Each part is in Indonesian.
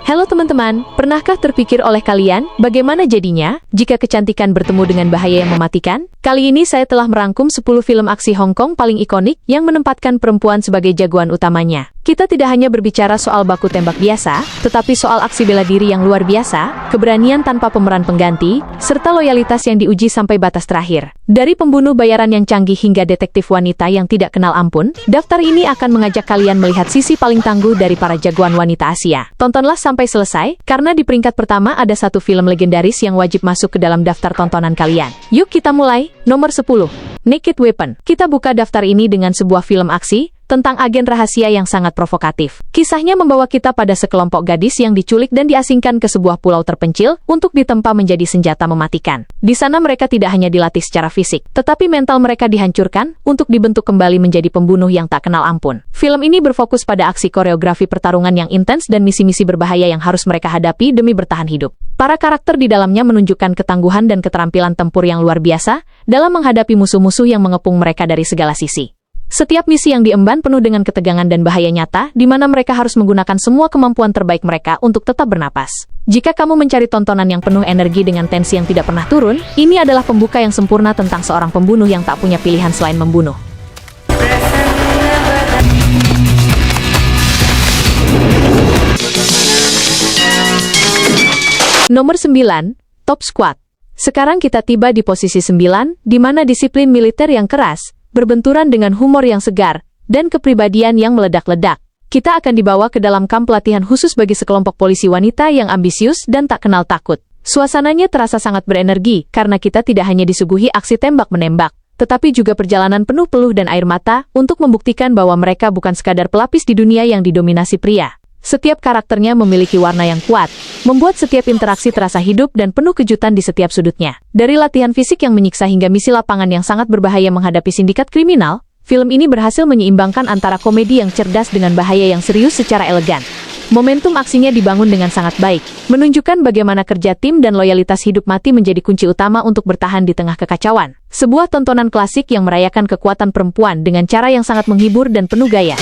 Halo teman-teman, pernahkah terpikir oleh kalian bagaimana jadinya jika kecantikan bertemu dengan bahaya yang mematikan? Kali ini saya telah merangkum 10 film aksi Hong Kong paling ikonik yang menempatkan perempuan sebagai jagoan utamanya. Kita tidak hanya berbicara soal baku tembak biasa, tetapi soal aksi bela diri yang luar biasa, keberanian tanpa pemeran pengganti, serta loyalitas yang diuji sampai batas terakhir. Dari pembunuh bayaran yang canggih hingga detektif wanita yang tidak kenal ampun, daftar ini akan mengajak kalian melihat sisi paling tangguh dari para jagoan wanita Asia. Tontonlah sampai selesai, karena di peringkat pertama ada satu film legendaris yang wajib masuk ke dalam daftar tontonan kalian. Yuk kita mulai, nomor 10. Naked Weapon. Kita buka daftar ini dengan sebuah film aksi tentang agen rahasia yang sangat provokatif. Kisahnya membawa kita pada sekelompok gadis yang diculik dan diasingkan ke sebuah pulau terpencil untuk ditempa menjadi senjata mematikan. Di sana mereka tidak hanya dilatih secara fisik, tetapi mental mereka dihancurkan untuk dibentuk kembali menjadi pembunuh yang tak kenal ampun. Film ini berfokus pada aksi koreografi pertarungan yang intens dan misi-misi berbahaya yang harus mereka hadapi demi bertahan hidup. Para karakter di dalamnya menunjukkan ketangguhan dan keterampilan tempur yang luar biasa dalam menghadapi musuh-musuh yang mengepung mereka dari segala sisi. Setiap misi yang diemban penuh dengan ketegangan dan bahaya nyata, di mana mereka harus menggunakan semua kemampuan terbaik mereka untuk tetap bernapas. Jika kamu mencari tontonan yang penuh energi dengan tensi yang tidak pernah turun, ini adalah pembuka yang sempurna tentang seorang pembunuh yang tak punya pilihan selain membunuh. Nomor 9, Top Squad. Sekarang kita tiba di posisi 9, di mana disiplin militer yang keras berbenturan dengan humor yang segar, dan kepribadian yang meledak-ledak. Kita akan dibawa ke dalam kamp pelatihan khusus bagi sekelompok polisi wanita yang ambisius dan tak kenal takut. Suasananya terasa sangat berenergi, karena kita tidak hanya disuguhi aksi tembak-menembak, tetapi juga perjalanan penuh peluh dan air mata untuk membuktikan bahwa mereka bukan sekadar pelapis di dunia yang didominasi pria. Setiap karakternya memiliki warna yang kuat, membuat setiap interaksi terasa hidup dan penuh kejutan di setiap sudutnya. Dari latihan fisik yang menyiksa hingga misi lapangan yang sangat berbahaya menghadapi sindikat kriminal, film ini berhasil menyeimbangkan antara komedi yang cerdas dengan bahaya yang serius secara elegan. Momentum aksinya dibangun dengan sangat baik, menunjukkan bagaimana kerja tim dan loyalitas hidup mati menjadi kunci utama untuk bertahan di tengah kekacauan. Sebuah tontonan klasik yang merayakan kekuatan perempuan dengan cara yang sangat menghibur dan penuh gaya.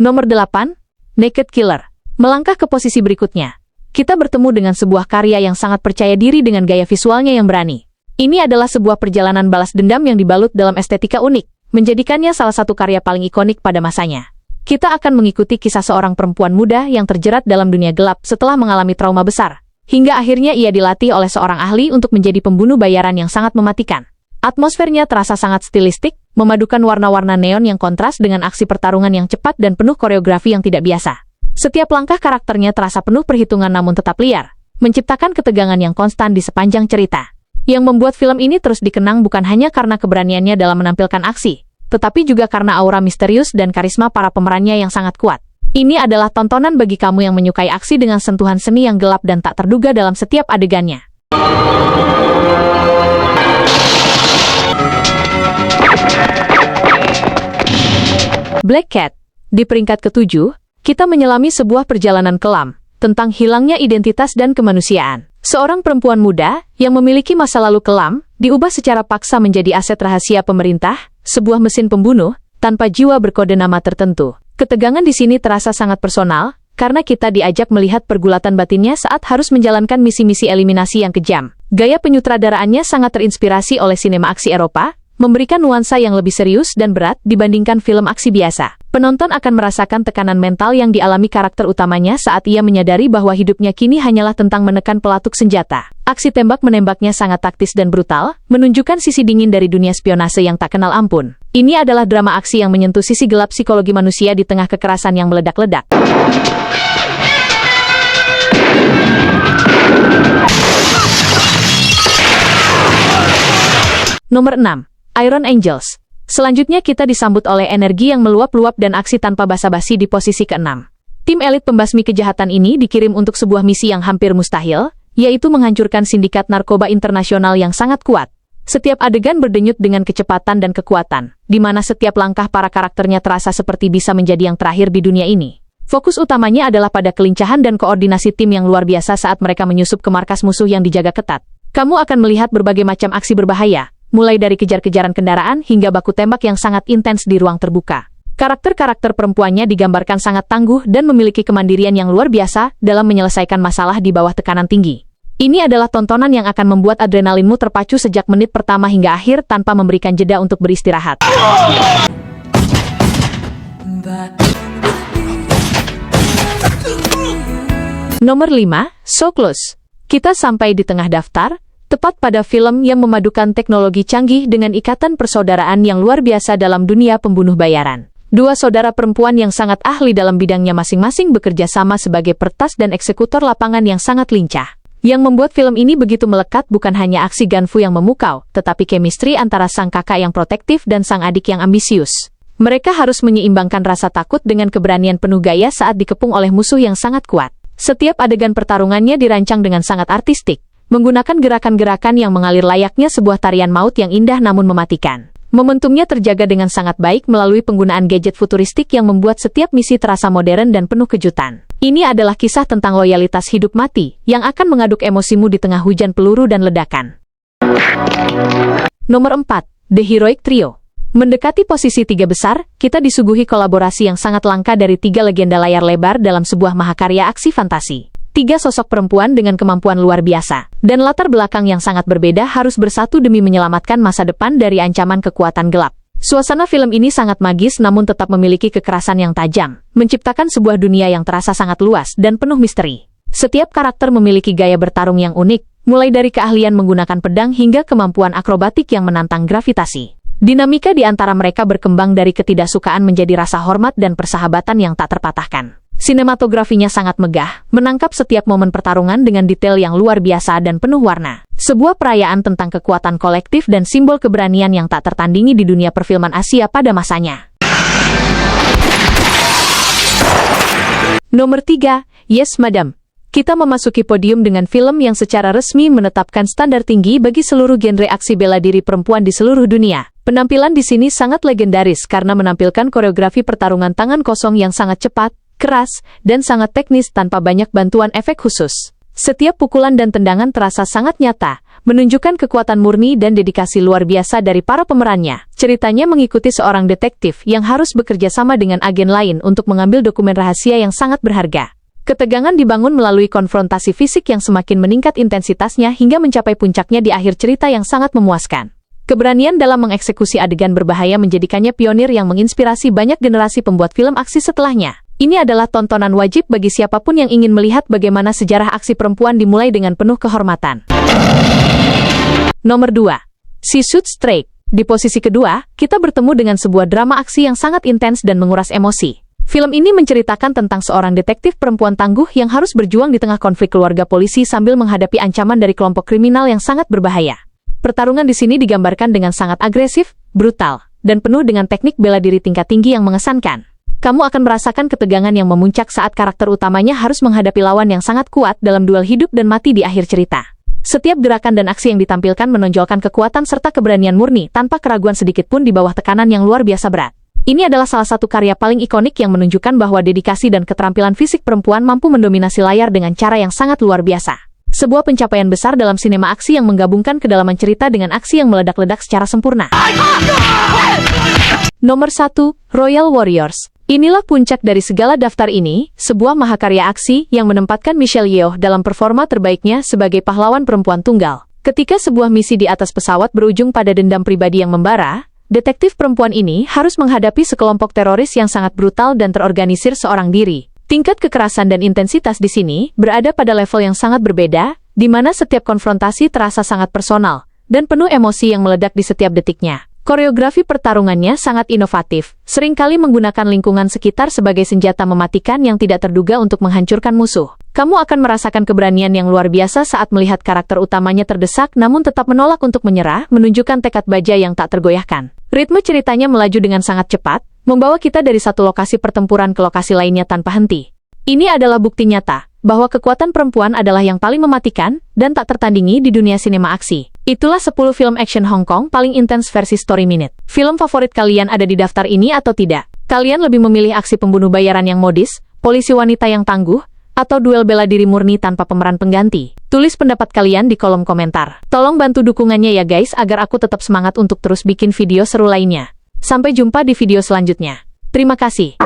Nomor 8, Naked Killer. Melangkah ke posisi berikutnya, kita bertemu dengan sebuah karya yang sangat percaya diri dengan gaya visualnya yang berani. Ini adalah sebuah perjalanan balas dendam yang dibalut dalam estetika unik, menjadikannya salah satu karya paling ikonik pada masanya. Kita akan mengikuti kisah seorang perempuan muda yang terjerat dalam dunia gelap setelah mengalami trauma besar, hingga akhirnya ia dilatih oleh seorang ahli untuk menjadi pembunuh bayaran yang sangat mematikan. Atmosfernya terasa sangat stilistik, memadukan warna-warna neon yang kontras dengan aksi pertarungan yang cepat dan penuh koreografi yang tidak biasa. Setiap langkah karakternya terasa penuh perhitungan namun tetap liar, menciptakan ketegangan yang konstan di sepanjang cerita. Yang membuat film ini terus dikenang bukan hanya karena keberaniannya dalam menampilkan aksi, tetapi juga karena aura misterius dan karisma para pemerannya yang sangat kuat. Ini adalah tontonan bagi kamu yang menyukai aksi dengan sentuhan seni yang gelap dan tak terduga dalam setiap adegannya. Black Cat. Di peringkat ke-7, kita menyelami sebuah perjalanan kelam tentang hilangnya identitas dan kemanusiaan. Seorang perempuan muda yang memiliki masa lalu kelam diubah secara paksa menjadi aset rahasia pemerintah, sebuah mesin pembunuh tanpa jiwa berkode nama tertentu. Ketegangan di sini terasa sangat personal karena kita diajak melihat pergulatan batinnya saat harus menjalankan misi-misi eliminasi yang kejam. Gaya penyutradaraannya sangat terinspirasi oleh sinema aksi Eropa, memberikan nuansa yang lebih serius dan berat dibandingkan film aksi biasa. Penonton akan merasakan tekanan mental yang dialami karakter utamanya saat ia menyadari bahwa hidupnya kini hanyalah tentang menekan pelatuk senjata. Aksi tembak-menembaknya sangat taktis dan brutal, menunjukkan sisi dingin dari dunia spionase yang tak kenal ampun. Ini adalah drama aksi yang menyentuh sisi gelap psikologi manusia di tengah kekerasan yang meledak-ledak. Nomor 6. Iron Angels. Selanjutnya kita disambut oleh energi yang meluap-luap dan aksi tanpa basa-basi di posisi ke-6. Tim elit pembasmi kejahatan ini dikirim untuk sebuah misi yang hampir mustahil, yaitu menghancurkan sindikat narkoba internasional yang sangat kuat. Setiap adegan berdenyut dengan kecepatan dan kekuatan, di mana setiap langkah para karakternya terasa seperti bisa menjadi yang terakhir di dunia ini. Fokus utamanya adalah pada kelincahan dan koordinasi tim yang luar biasa saat mereka menyusup ke markas musuh yang dijaga ketat. Kamu akan melihat berbagai macam aksi berbahaya, mulai dari kejar-kejaran kendaraan hingga baku tembak yang sangat intens di ruang terbuka. Karakter-karakter perempuannya digambarkan sangat tangguh dan memiliki kemandirian yang luar biasa dalam menyelesaikan masalah di bawah tekanan tinggi. Ini adalah tontonan yang akan membuat adrenalinmu terpacu sejak menit pertama hingga akhir tanpa memberikan jeda untuk beristirahat. Nomor 5, So Close. Kita sampai di tengah daftar, tepat pada film yang memadukan teknologi canggih dengan ikatan persaudaraan yang luar biasa dalam dunia pembunuh bayaran. Dua saudara perempuan yang sangat ahli dalam bidangnya masing-masing bekerja sama sebagai pertas dan eksekutor lapangan yang sangat lincah. Yang membuat film ini begitu melekat bukan hanya aksi gunfu yang memukau, tetapi chemistry antara sang kakak yang protektif dan sang adik yang ambisius. Mereka harus menyeimbangkan rasa takut dengan keberanian penuh gaya saat dikepung oleh musuh yang sangat kuat. Setiap adegan pertarungannya dirancang dengan sangat artistik, menggunakan gerakan-gerakan yang mengalir layaknya sebuah tarian maut yang indah namun mematikan. Momentumnya terjaga dengan sangat baik melalui penggunaan gadget futuristik yang membuat setiap misi terasa modern dan penuh kejutan. Ini adalah kisah tentang loyalitas hidup mati yang akan mengaduk emosimu di tengah hujan peluru dan ledakan. Nomor 4, The Heroic Trio. Mendekati posisi 3 besar, kita disuguhi kolaborasi yang sangat langka dari 3 legenda layar lebar dalam sebuah mahakarya aksi fantasi. 3 sosok perempuan dengan kemampuan luar biasa, dan latar belakang yang sangat berbeda harus bersatu demi menyelamatkan masa depan dari ancaman kekuatan gelap. Suasana film ini sangat magis namun tetap memiliki kekerasan yang tajam, menciptakan sebuah dunia yang terasa sangat luas dan penuh misteri. Setiap karakter memiliki gaya bertarung yang unik, mulai dari keahlian menggunakan pedang hingga kemampuan akrobatik yang menantang gravitasi. Dinamika di antara mereka berkembang dari ketidaksukaan menjadi rasa hormat dan persahabatan yang tak terpatahkan. Sinematografinya sangat megah, menangkap setiap momen pertarungan dengan detail yang luar biasa dan penuh warna. Sebuah perayaan tentang kekuatan kolektif dan simbol keberanian yang tak tertandingi di dunia perfilman Asia pada masanya. Nomor 3, Yes Madam. Kita memasuki podium dengan film yang secara resmi menetapkan standar tinggi bagi seluruh genre aksi bela diri perempuan di seluruh dunia. Penampilan di sini sangat legendaris karena menampilkan koreografi pertarungan tangan kosong yang sangat cepat, keras, dan sangat teknis tanpa banyak bantuan efek khusus. Setiap pukulan dan tendangan terasa sangat nyata, menunjukkan kekuatan murni dan dedikasi luar biasa dari para pemerannya. Ceritanya mengikuti seorang detektif yang harus bekerja sama dengan agen lain untuk mengambil dokumen rahasia yang sangat berharga. Ketegangan dibangun melalui konfrontasi fisik yang semakin meningkat intensitasnya hingga mencapai puncaknya di akhir cerita yang sangat memuaskan. Keberanian dalam mengeksekusi adegan berbahaya menjadikannya pionir yang menginspirasi banyak generasi pembuat film aksi setelahnya. Ini adalah tontonan wajib bagi siapapun yang ingin melihat bagaimana sejarah aksi perempuan dimulai dengan penuh kehormatan. Nomor 2. Si Shoot Straight. Di posisi kedua, kita bertemu dengan sebuah drama aksi yang sangat intens dan menguras emosi. Film ini menceritakan tentang seorang detektif perempuan tangguh yang harus berjuang di tengah konflik keluarga polisi sambil menghadapi ancaman dari kelompok kriminal yang sangat berbahaya. Pertarungan di sini digambarkan dengan sangat agresif, brutal, dan penuh dengan teknik bela diri tingkat tinggi yang mengesankan. Kamu akan merasakan ketegangan yang memuncak saat karakter utamanya harus menghadapi lawan yang sangat kuat dalam duel hidup dan mati di akhir cerita. Setiap gerakan dan aksi yang ditampilkan menonjolkan kekuatan serta keberanian murni tanpa keraguan sedikit pun di bawah tekanan yang luar biasa berat. Ini adalah salah satu karya paling ikonik yang menunjukkan bahwa dedikasi dan keterampilan fisik perempuan mampu mendominasi layar dengan cara yang sangat luar biasa. Sebuah pencapaian besar dalam sinema aksi yang menggabungkan kedalaman cerita dengan aksi yang meledak-ledak secara sempurna. Nomor 1, Royal Warriors. Inilah puncak dari segala daftar ini, sebuah mahakarya aksi yang menempatkan Michelle Yeoh dalam performa terbaiknya sebagai pahlawan perempuan tunggal. Ketika sebuah misi di atas pesawat berujung pada dendam pribadi yang membara, detektif perempuan ini harus menghadapi sekelompok teroris yang sangat brutal dan terorganisir seorang diri. Tingkat kekerasan dan intensitas di sini berada pada level yang sangat berbeda, di mana setiap konfrontasi terasa sangat personal dan penuh emosi yang meledak di setiap detiknya. Koreografi pertarungannya sangat inovatif, seringkali menggunakan lingkungan sekitar sebagai senjata mematikan yang tidak terduga untuk menghancurkan musuh. Kamu akan merasakan keberanian yang luar biasa saat melihat karakter utamanya terdesak namun tetap menolak untuk menyerah, menunjukkan tekad baja yang tak tergoyahkan. Ritme ceritanya melaju dengan sangat cepat, membawa kita dari satu lokasi pertempuran ke lokasi lainnya tanpa henti. Ini adalah bukti nyata bahwa kekuatan perempuan adalah yang paling mematikan dan tak tertandingi di dunia sinema aksi. Itulah 10 film action Hong Kong paling intens versi Story Minute. Film favorit kalian ada di daftar ini atau tidak? Kalian lebih memilih aksi pembunuh bayaran yang modis, polisi wanita yang tangguh, atau duel bela diri murni tanpa pemeran pengganti? Tulis pendapat kalian di kolom komentar. Tolong bantu dukungannya ya guys agar aku tetap semangat untuk terus bikin video seru lainnya. Sampai jumpa di video selanjutnya. Terima kasih.